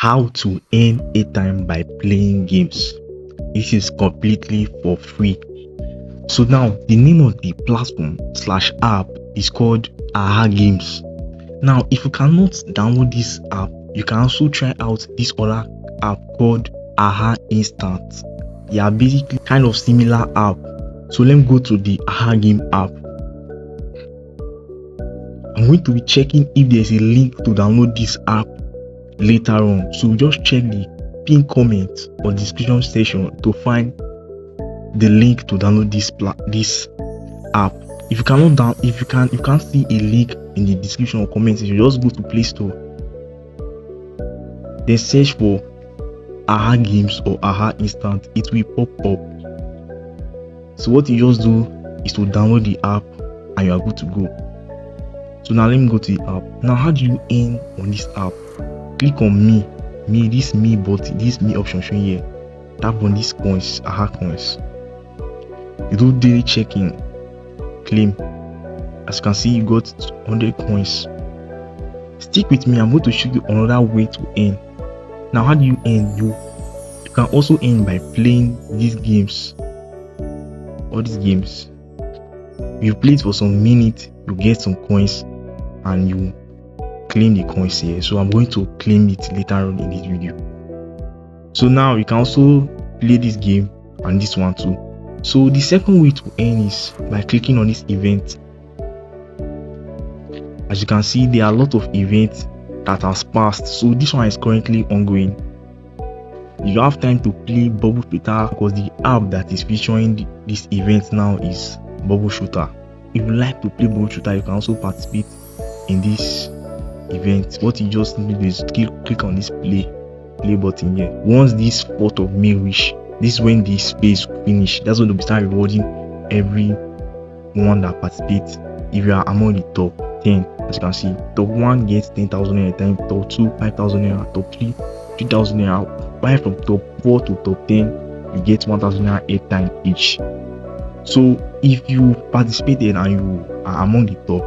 how to earn airtime by playing games. This is completely for free. So now the name of the platform slash app is called Aha Games. Now if you cannot download this app, you can also try out this other app called Aha Instant. They are basically kind of similar app. So let me go to the Aha Game app. I'm going to be checking if there's a link to download this app later on. So just check the pin comment or description section to find the link to download this app. If you can't see a link in the description or comment section, just go to Play Store, then search for Aha Games or Aha Instant. It will pop up. So what you just do is to download the app and you are good to go. So now let me go to the app. Now how do you earn on this app? Click on this me button, this me option showing here. Tap on these coins, Aha coins. You do daily check-in, claim. As you can see, you got 100 coins. Stick with me, I'm going to show you another way to earn. Now how do you earn? You can also earn by playing these games. All these games, you play it for some minutes, you get some coins and you claim the coins here. So I'm going to claim it later on in this video. So now you can also play this game and this one too. So the second way to earn is by clicking on this event. As you can see, there are a lot of events that has passed, so this one is currently ongoing. You have time to play Bubble Shooter because the app that is featuring this event now is Bubble Shooter. If you like to play Bubble Shooter, you can also participate in this event. What you just need to do is click on this play button here. Once this 4th of May reach, this is when this space will finish. That's when they'll start rewarding everyone that participates. If you are among the top 10, as you can see, top 1 gets 10,000 naira time, top 2 5,000 naira, top 3 3,000 naira. While from top 4 to top 10, you get 1,000 naira airtime each. So if you participated and you are among the top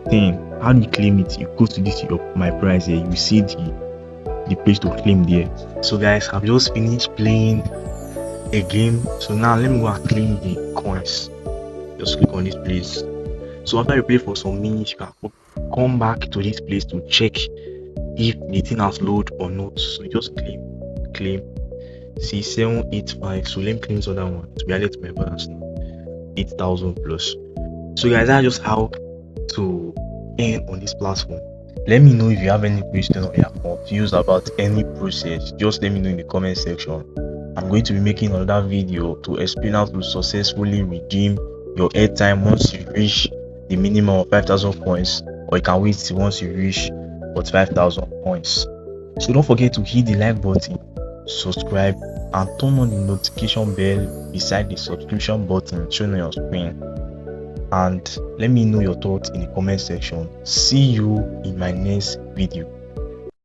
10, how do you claim it? You go to this my price here, you see the page to claim there. So guys, I've just finished playing a game. So now let me go and claim the coins. Just click on this place. So after you play for some minutes, you can come back to this place to check if the thing has loaded or not. So you just claim see 785. So let me claim this other one to be added to my balance now, 8,000 plus. So guys, that's just how to earn on this platform. Let me know if you have any question or you're confused about any process. Just let me know in the comment section. I'm going to be making another video to explain how to successfully redeem your airtime once you reach the minimum of 5,000 coins, or you can wait till once you reach 45,000 coins. So don't forget to hit the like button, subscribe, and turn on the notification bell beside the subscription button shown on your screen. And let me know your thoughts in the comment section. See you in my next video.